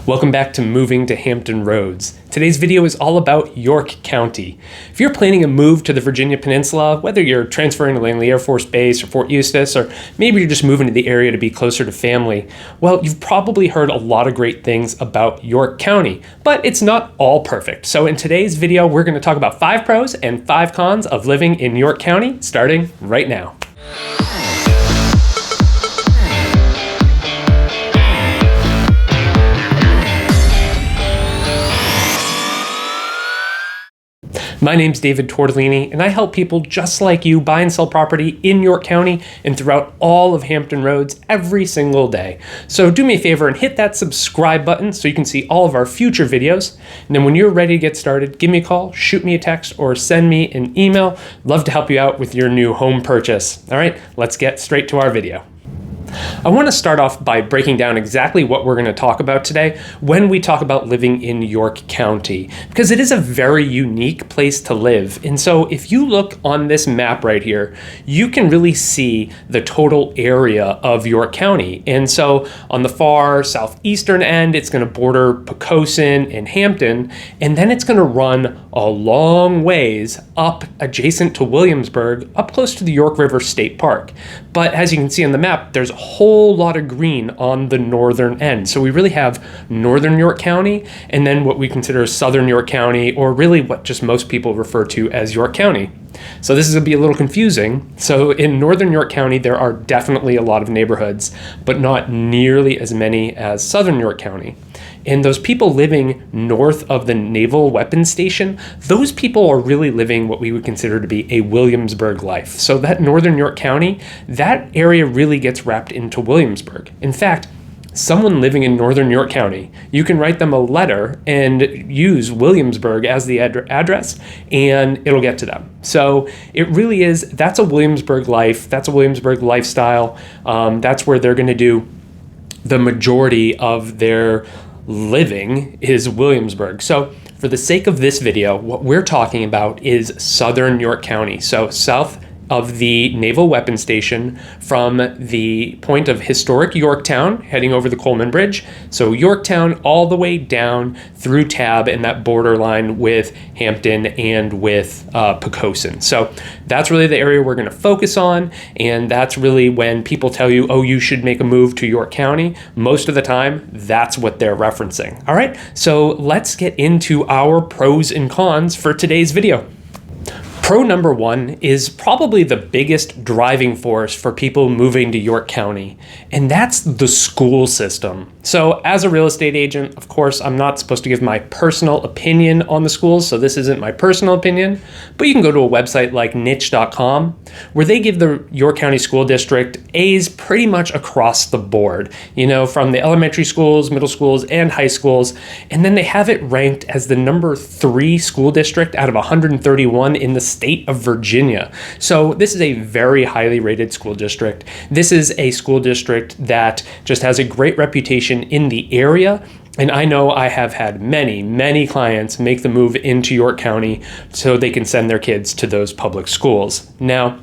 Welcome back to Moving to Hampton Roads. Today's video is all about York County. If you're planning a move to the Virginia Peninsula, whether you're transferring to Langley Air Force Base or Fort Eustis, or maybe you're just moving to the area to be closer to family, well, you've probably heard a lot of great things about York County, but it's not all perfect. So in today's video, we're going to talk about 5 pros and 5 cons of living in York County, starting right now. My name's David Tortellini, and I help people just like you buy and sell property in York County and throughout all of Hampton Roads every single day. So do me a favor and hit that subscribe button so you can see all of our future videos. And then when you're ready to get started, give me a call, shoot me a text, or send me an email. Love to help you out with your new home purchase. All right, let's get straight to our video. I want to start off by breaking down exactly what we're going to talk about today when we talk about living in York County, because it is a very unique place to live. And so if you look on this map right here, you can really see the total area of York County. And so on the far southeastern end, it's going to border PCSing and Hampton, and then it's going to run a long ways up adjacent to Williamsburg, up close to the York River State Park. But as you can see on the map, there's a whole lot of green on the northern end. So we really have northern York County and then what we consider southern York County, or really what just most people refer to as York County. So this is going to be a little confusing. So in northern York County, there are definitely a lot of neighborhoods, but not nearly as many as southern York County. And those people living north of the Naval Weapons Station, those people are really living what we would consider to be a Williamsburg life. So that northern York County, that area really gets wrapped into Williamsburg. In fact, someone living in northern York County, you can write them a letter and use Williamsburg as the address, and it'll get to them. So it really is, that's a Williamsburg life, that's a Williamsburg lifestyle. That's where they're going to do the majority of their living is Williamsburg. So for the sake of this video, what we're talking about is southern York County. So south of the Naval Weapons Station from the point of Historic Yorktown, heading over the Coleman Bridge. So Yorktown all the way down through Tab and that borderline with Hampton and with PCSing. So that's really the area we're going to focus on, and that's really when people tell you, oh, you should make a move to York County. Most of the time, that's what they're referencing. All right, so let's get into our pros and cons for today's video. Pro number 1 is probably the biggest driving force for people moving to York County, and that's the school system. So as a real estate agent, of course, I'm not supposed to give my personal opinion on the schools, so this isn't my personal opinion, but you can go to a website like niche.com where they give the York County School District A's pretty much across the board, you know, from the elementary schools, middle schools, and high schools, and then they have it ranked as the number 3 school district out of 131 in the state of Virginia. So this is a very highly rated school district. This is a school district that just has a great reputation in the area. And I know I have had many clients make the move into York County so they can send their kids to those public schools. Now,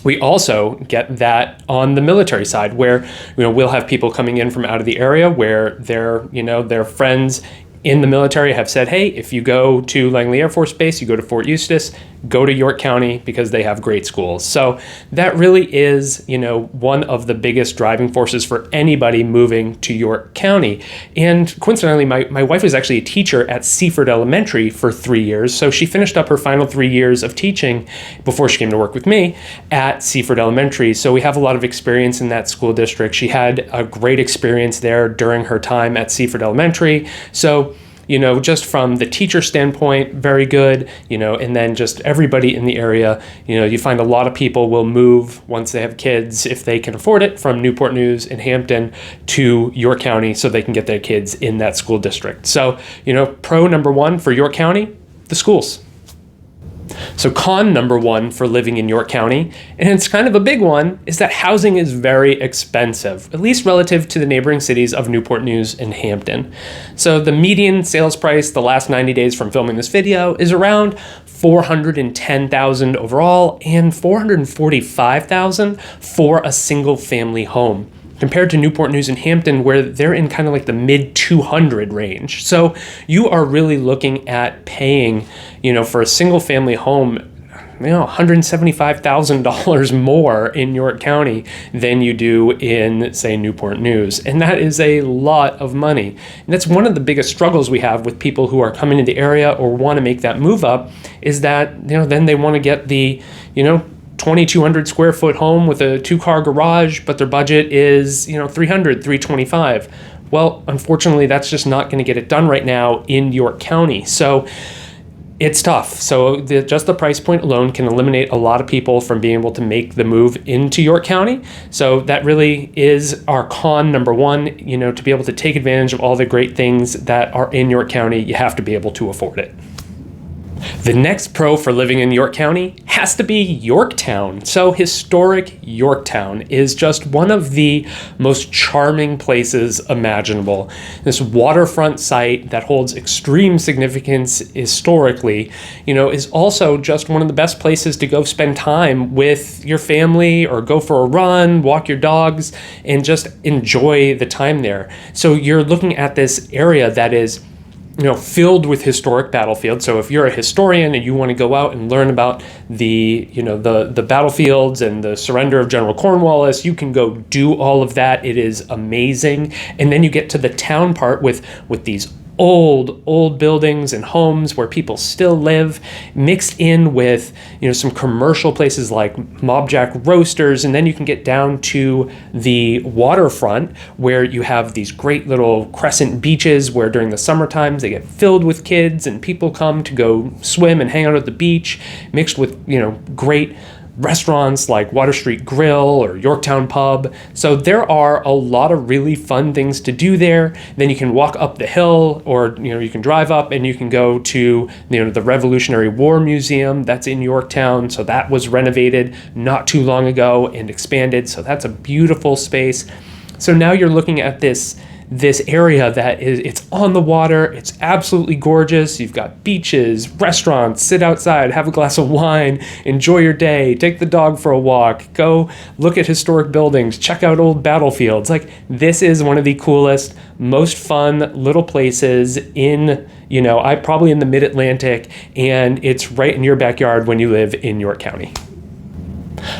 we also get that on the military side where, you know, we'll have people coming in from out of the area where their friends in the military have said, hey, if you go to Langley Air Force Base, you go to Fort Eustis, go to York County because they have great schools. So that really is, you know, one of the biggest driving forces for anybody moving to York County. And coincidentally, my wife was actually a teacher at Seaford Elementary for 3 years. So she finished up her final 3 years of teaching before she came to work with me at Seaford Elementary. So we have a lot of experience in that school district. She had a great experience there during her time at Seaford Elementary. So, you know, just from the teacher standpoint, very good, you know, and then just everybody in the area, you know, you find a lot of people will move once they have kids, if they can afford it, from Newport News and Hampton to York County so they can get their kids in that school district. So, you know, pro number 1 for York County, the schools. So con number 1 for living in York County, and it's kind of a big one, is that housing is very expensive, at least relative to the neighboring cities of Newport News and Hampton. So the median sales price the last 90 days from filming this video is around $410,000 overall and $445,000 for a single family home. compared to Newport News and Hampton, where they're in kind of like the mid 200 range. So you are really looking at paying, for a single family home, $175,000 more in York County than you do in, say, Newport News. And that is a lot of money. And that's one of the biggest struggles we have with people who are coming to the area or want to make that move up, is that, then they want to get the, 2,200 square foot home with a 2-car garage, but their budget is, 325. Well, unfortunately, that's just not going to get it done right now in York County. So it's tough. So just the price point alone can eliminate a lot of people from being able to make the move into York County. So that really is our con number one. To be able to take advantage of all the great things that are in York County, you have to be able to afford it. The next pro for living in York County has to be Yorktown. So Historic Yorktown is just one of the most charming places imaginable. This waterfront site that holds extreme significance historically, is also just one of the best places to go spend time with your family or go for a run, walk your dogs, and just enjoy the time there. So you're looking at this area that is filled with historic battlefields. So if you're a historian and you want to go out and learn about the battlefields and the surrender of General Cornwallis, you can go do all of that. It is amazing. And then you get to the town part with these old buildings and homes where people still live, mixed in with some commercial places like Mob Jack Roasters. And then you can get down to the waterfront, where you have these great little crescent beaches where during the summer times they get filled with kids and people come to go swim and hang out at the beach, mixed with great restaurants like Water Street Grill or Yorktown Pub. So there are a lot of really fun things to do there. Then you can walk up the hill, or you can drive up and you can go to the Revolutionary War Museum that's in Yorktown. So that was renovated not too long ago and expanded. So that's a beautiful space. So now you're looking at this area that it's on the water. It's absolutely gorgeous. You've got beaches, restaurants, sit outside, have a glass of wine, enjoy your day, take the dog for a walk, go look at historic buildings, check out old battlefields. Like, this is one of the coolest, most fun little places in, probably in the Mid-Atlantic, and it's right in your backyard when you live in York County.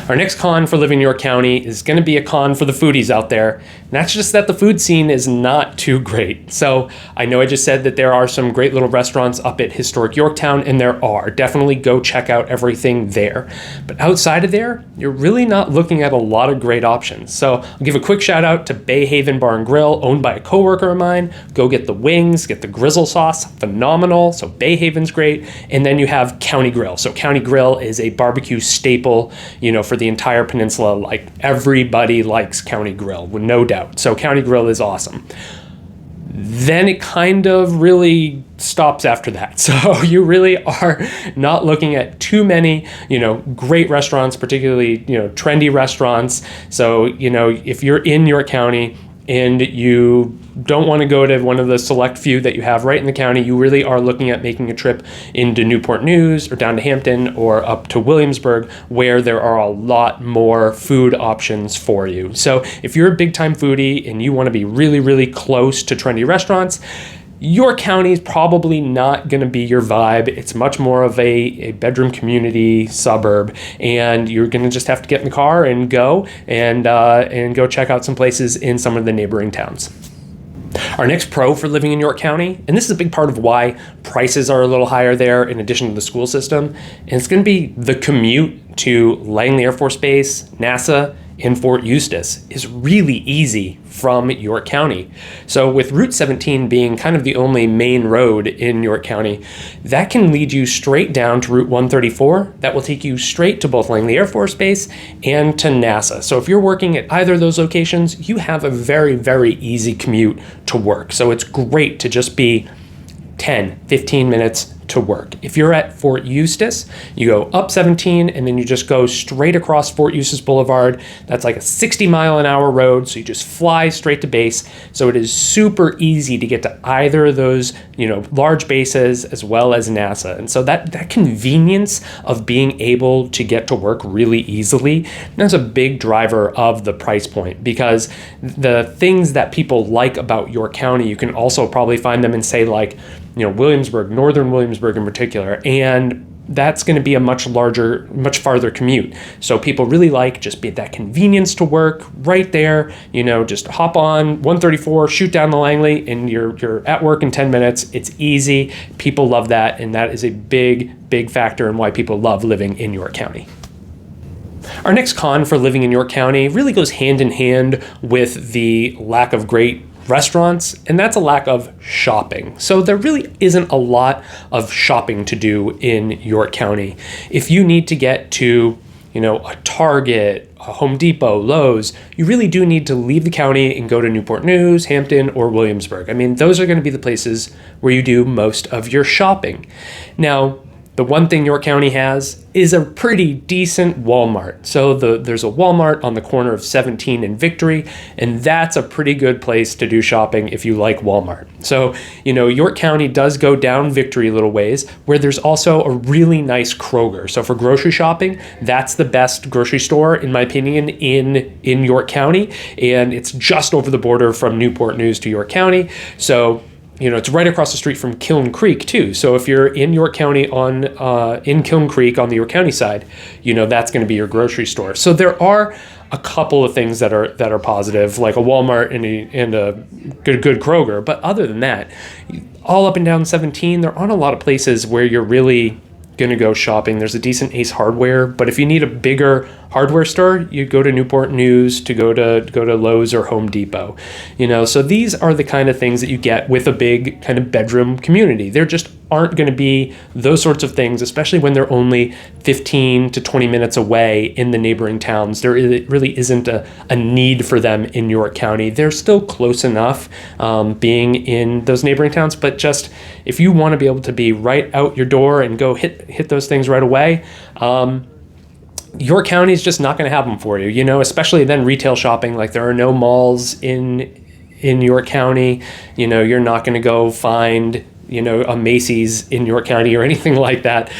Our next con for living in York County is going to be a con for the foodies out there. And that's just that the food scene is not too great. So I know I just said that there are some great little restaurants up at Historic Yorktown, and there are. Definitely go check out everything there. But outside of there, you're really not looking at a lot of great options. So I'll give a quick shout out to Bay Haven Bar and Grill, owned by a coworker of mine. Go get the wings, get the grizzle sauce, phenomenal. So Bay Haven's great. And then you have County Grill. So County Grill is a barbecue staple, for the entire peninsula. Like, everybody likes County Grill, with no doubt. So County Grill is awesome. Then it kind of really stops after that. So you really are not looking at too many, great restaurants, particularly, trendy restaurants. So, if you're in York County and you don't want to go to one of the select few that you have right in the county, you really are looking at making a trip into Newport News or down to Hampton or up to Williamsburg, where there are a lot more food options for you. So if you're a big time foodie and you want to be really, really close to trendy restaurants, York County is probably not going to be your vibe. It's much more of a bedroom community suburb, and you're going to just have to get in the car and go go check out some places in some of the neighboring towns. Our next pro for living in York County, and this is a big part of why prices are a little higher there in addition to the school system, and it's going to be the commute to Langley Air Force Base, NASA, and Fort Eustis is really easy from York County. So with Route 17 being kind of the only main road in York County, that can lead you straight down to Route 134. That will take you straight to both Langley Air Force Base and to NASA. So if you're working at either of those locations, you have a very, very easy commute to work. So it's great to just be 10, 15 minutes to work. If you're at Fort Eustis, you go up 17 and then you just go straight across Fort Eustis Boulevard. That's like a 60-mile-an-hour road, so you just fly straight to base. So it is super easy to get to either of those, large bases as well as NASA. And so that convenience of being able to get to work really easily, that's a big driver of the price point, because the things that people like about York County, you can also probably find them in, say, like, Williamsburg, northern Williamsburg in particular, and that's going to be a much farther commute. So people really like just that convenience to work right there, just hop on 134, shoot down the Langley, and you're at work in 10 minutes. It's easy. People love that, and that is a big factor in why people love living in York County. Our next con for living in York County really goes hand in hand with the lack of great restaurants, and that's a lack of shopping. So there really isn't a lot of shopping to do in York County. If you need to get to, a Target, a Home Depot, Lowe's, you really do need to leave the county and go to Newport News, Hampton, or Williamsburg. I mean, those are going to be the places where you do most of your shopping. Now, the one thing York County has is a pretty decent Walmart. So there's a Walmart on the corner of 17 and Victory, and that's a pretty good place to do shopping if you like Walmart. So, York County does go down Victory a little ways, where there's also a really nice Kroger. So for grocery shopping, that's the best grocery store, in my opinion, in York County, and it's just over the border from Newport News to York County. So it's right across the street from Kiln Creek too. So if you're in York County in Kiln Creek on the York County side, that's going to be your grocery store. So there are a couple of things that are positive, like a Walmart and a good Kroger. But other than that, all up and down 17, there aren't a lot of places where you're really going to go shopping. There's a decent Ace Hardware, but if you need a bigger hardware store, you go to Newport News to go to Lowe's or Home Depot. So these are the kind of things that you get with a big kind of bedroom community. There just aren't going to be those sorts of things, especially when they're only 15 to 20 minutes away in the neighboring towns. There really isn't a need for them in York County. They're still close enough being in those neighboring towns, but just if you want to be able to be right out your door and go hit those things right away, York County is just not going to have them for you, especially then retail shopping. Like, there are no malls in York County. You're not going to go find, a Macy's in York County or anything like that.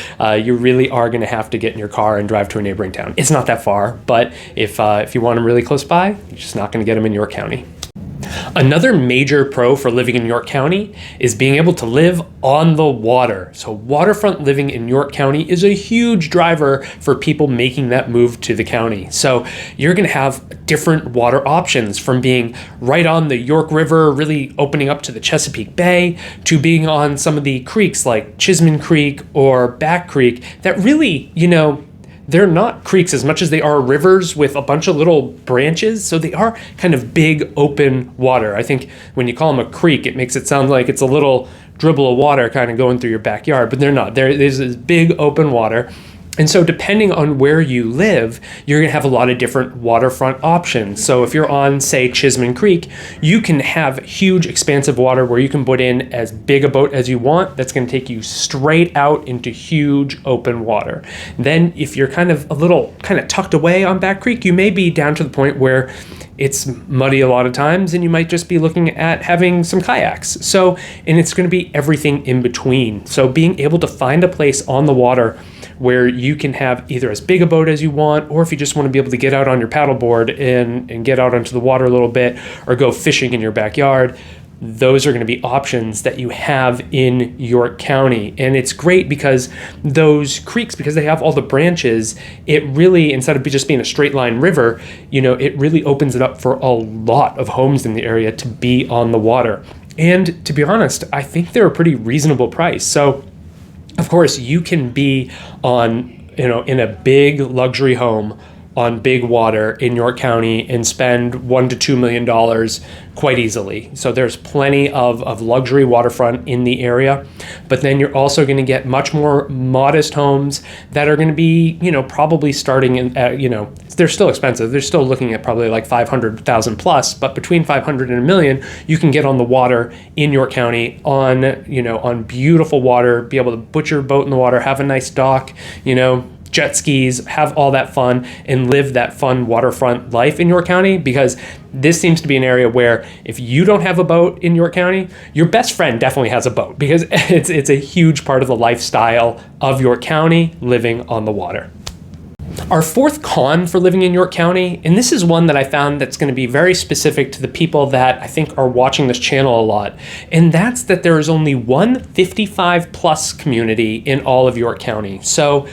You really are going to have to get in your car and drive to a neighboring town. It's not that far, but if you want them really close by, you're just not going to get them in York County. Another major pro for living in York County is being able to live on the water. So waterfront living in York County is a huge driver for people making that move to the county. So you're going to have different water options, from being right on the York River, really opening up to the Chesapeake Bay, to being on some of the creeks like Chisman Creek or Back Creek that really, they're not creeks as much as they are rivers with a bunch of little branches. So they are kind of big open water. I think when you call them a creek, it makes it sound like it's a little dribble of water kind of going through your backyard, but they're not. There's this big open water. And so depending on where you live, you're going to have a lot of different waterfront options. So if you're on, say, Chisman Creek, you can have huge expansive water where you can put in as big a boat as you want. That's going to take you straight out into huge open water. Then if you're kind of tucked away on Back Creek, you may be down to the point where it's muddy a lot of times, and you might just be looking at having some kayaks. And it's going to be everything in between. So being able to find a place on the water where you can have either as big a boat as you want, or if you just want to be able to get out on your paddleboard and get out onto the water a little bit, or go fishing in your backyard, those are going to be options that you have in York County. And it's great because those creeks, because they have all the branches, it really, instead of just being a straight line river, it really opens it up for a lot of homes in the area to be on the water. And to be honest, I think they're a pretty reasonable price. So of course, you can be in a big luxury home on big water in York County and spend $1 to $2 million quite easily. So there's plenty of luxury waterfront in the area, but then you're also going to get much more modest homes that are going to be, probably starting in, they're still expensive. They're still looking at probably like 500,000 plus, but between 500 and a million, you can get on the water in York County on beautiful water, be able to put your boat in the water, have a nice dock, jet skis, have all that fun, and live that fun waterfront life in York County, because this seems to be an area where if you don't have a boat in York County, your best friend definitely has a boat, because it's a huge part of the lifestyle of York County, living on the water. Our fourth con for living in York County, and this is one that I found that's going to be very specific to the people that I think are watching this channel a lot, and that's that there is only one 55 plus community in all of York County. So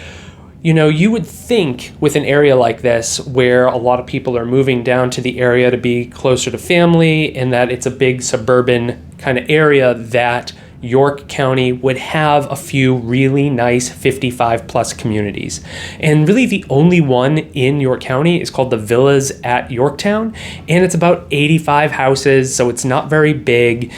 you would think with an area like this where a lot of people are moving down to the area to be closer to family and that it's a big suburban kind of area, that York County would have a few really nice 55 plus communities. And really the only one in York County is called the Villas at Yorktown, and it's about 85 houses, so it's not very big.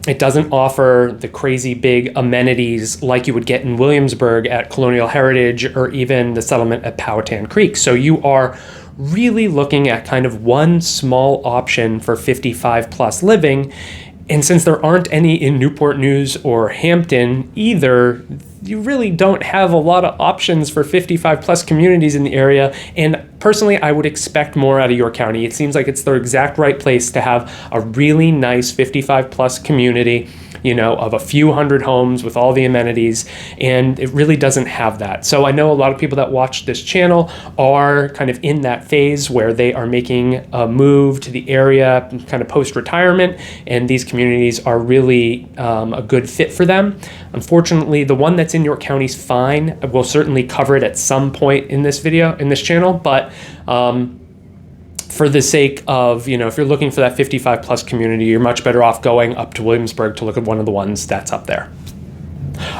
It doesn't offer the crazy big amenities like you would get in Williamsburg at Colonial Heritage or even the settlement at Powhatan Creek. So you are really looking at kind of one small option for 55 plus living. And since there aren't any in Newport News or Hampton either, you really don't have a lot of options for 55 plus communities in the area. And personally, I would expect more out of York County. It seems like it's the exact right place to have a really nice 55 plus community, of a few hundred homes with all the amenities, and it really doesn't have that. So I know a lot of people that watch this channel are kind of in that phase where they are making a move to the area kind of post-retirement, and these communities are really a good fit for them. Unfortunately, the one that's in York County is fine. We'll certainly cover it at some point in this video, in this channel, but for the sake of, if you're looking for that 55 plus community, you're much better off going up to Williamsburg to look at one of the ones that's up there.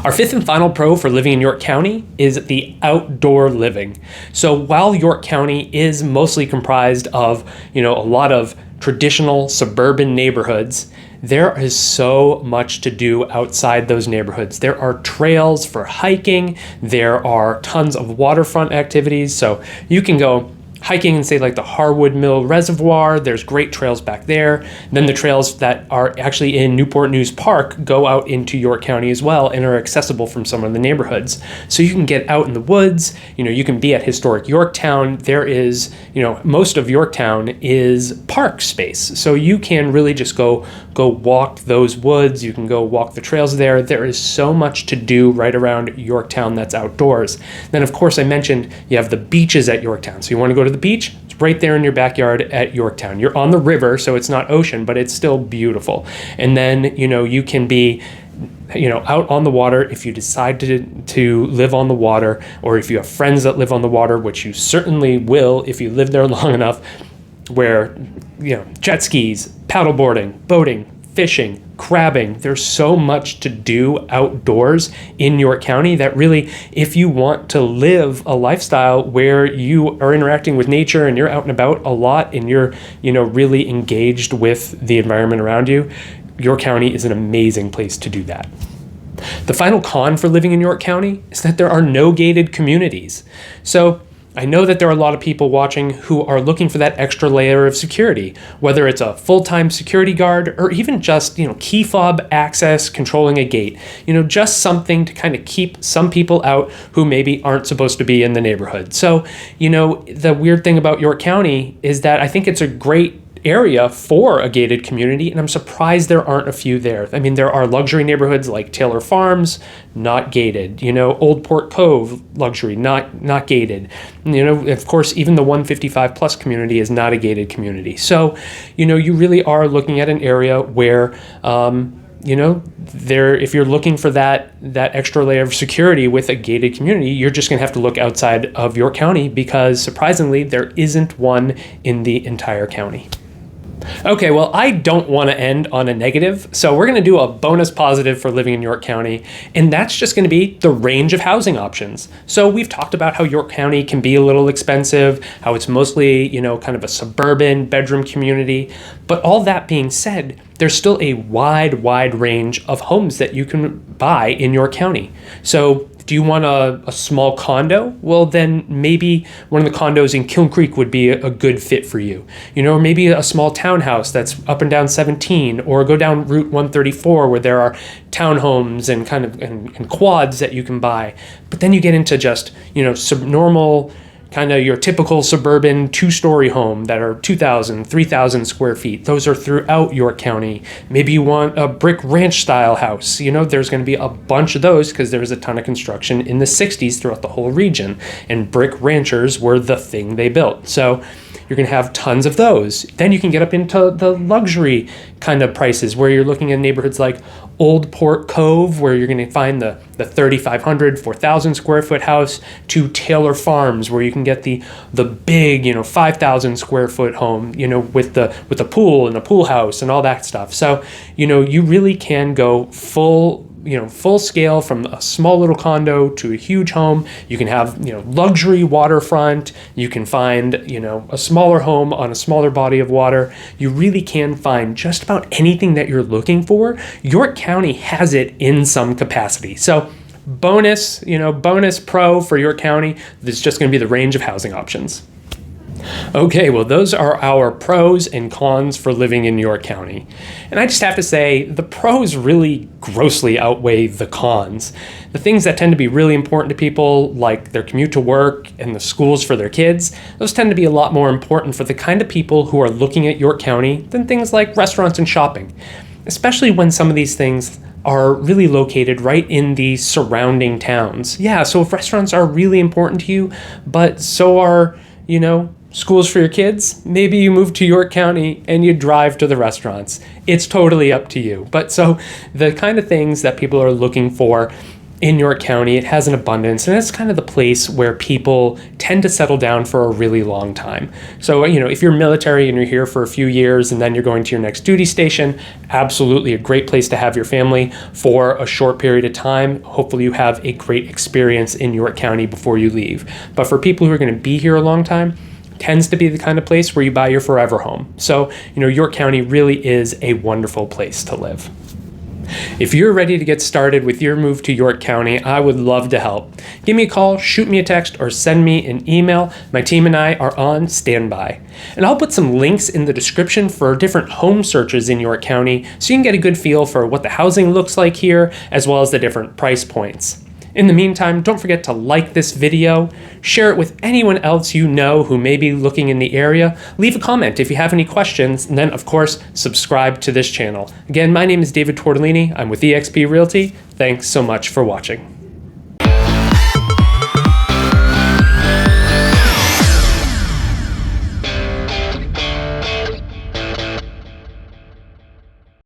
Our fifth and final pro for living in York County is the outdoor living. So while York County is mostly comprised of, a lot of traditional suburban neighborhoods, there is so much to do outside those neighborhoods. There are trails for hiking. There are tons of waterfront activities. So you can go hiking in, say, like the Harwood Mill Reservoir. There's great trails back there. Then the trails that are actually in Newport News Park go out into York County as well and are accessible from some of the neighborhoods. So you can get out in the woods. You can be at Historic Yorktown. There is, most of Yorktown is park space. So you can really just go walk those woods. You can go walk the trails there. There is so much to do right around Yorktown that's outdoors. Then, of course, I mentioned you have the beaches at Yorktown. So you want to go to the beach, it's right there in your backyard at Yorktown. You're on the river, so it's not ocean, but it's still beautiful. And then, you can be, out on the water if you decide to live on the water, or if you have friends that live on the water, which you certainly will if you live there long enough, where, jet skis, paddleboarding, boating, fishing, crabbing. There's so much to do outdoors in York County that really, if you want to live a lifestyle where you are interacting with nature and you're out and about a lot and you're, really engaged with the environment around you, York County is an amazing place to do that. The final con for living in York County is that there are no gated communities. So I know that there are a lot of people watching who are looking for that extra layer of security, whether it's a full-time security guard or even just, key fob access controlling a gate, just something to kind of keep some people out who maybe aren't supposed to be in the neighborhood. So, the weird thing about York County is that I think it's a great area for a gated community, and I'm surprised there aren't a few there. I mean, there are luxury neighborhoods like Taylor Farms, not gated. Old Port Cove, luxury, not gated. Of course, even the 155 plus community is not a gated community. So, you really are looking at an area where, if you're looking for that extra layer of security with a gated community, you're just gonna have to look outside of York County, because surprisingly, there isn't one in the entire county. Okay, well, I don't want to end on a negative, so we're going to do a bonus positive for living in York County, and that's just going to be the range of housing options. So we've talked about how York County can be a little expensive, how it's mostly, kind of a suburban bedroom community, but all that being said, there's still a wide range of homes that you can buy in York County. So do you want a small condo? Well, then maybe one of the condos in Kiln Creek would be a good fit for you. Or maybe a small townhouse that's up and down 17, or go down Route 134 where there are townhomes and and quads that you can buy. But then you get into just, normal, kind of your typical suburban 2-story home that are 2,000, 3,000 square feet. Those are throughout York County. Maybe you want a brick ranch style house. There's going to be a bunch of those because there was a ton of construction in the 60s throughout the whole region. And brick ranchers were the thing they built. So you're going to have tons of those. Then you can get up into the luxury kind of prices where you're looking at neighborhoods like Old Port Cove, where you're going to find the 3,500, 4,000 square foot house, to Taylor Farms, where you can get the big, 5,000 square foot home, with the pool and the pool house and all that stuff. So, you really can go full scale from a small little condo to a huge home. You can have, luxury waterfront. You can find, a smaller home on a smaller body of water. You really can find just about anything that you're looking for. York County has it in some capacity. So bonus pro for York County, there's just going to be the range of housing options. Okay, well, those are our pros and cons for living in York County. And I just have to say, the pros really grossly outweigh the cons. The things that tend to be really important to people, like their commute to work and the schools for their kids, those tend to be a lot more important for the kind of people who are looking at York County than things like restaurants and shopping, especially when some of these things are really located right in the surrounding towns. Yeah, so if restaurants are really important to you, but so are, schools for your kids, maybe you move to York County and you drive to the restaurants. It's totally up to you. But so the kind of things that people are looking for in York County, it has an abundance, and it's kind of the place where people tend to settle down for a really long time. So, if you're military and you're here for a few years and then you're going to your next duty station, absolutely a great place to have your family for a short period of time. Hopefully you have a great experience in York County before you leave. But for people who are going to be here a long time, tends to be the kind of place where you buy your forever home. So, York County really is a wonderful place to live. If you're ready to get started with your move to York County, I would love to help. Give me a call, shoot me a text, or send me an email. My team and I are on standby. And I'll put some links in the description for different home searches in York County so you can get a good feel for what the housing looks like here, as well as the different price points. In the meantime, don't forget to like this video, share it with anyone else you know who may be looking in the area, leave a comment if you have any questions, and then, of course, subscribe to this channel. Again, my name is David Tortellini. I'm with eXp Realty. Thanks so much for watching.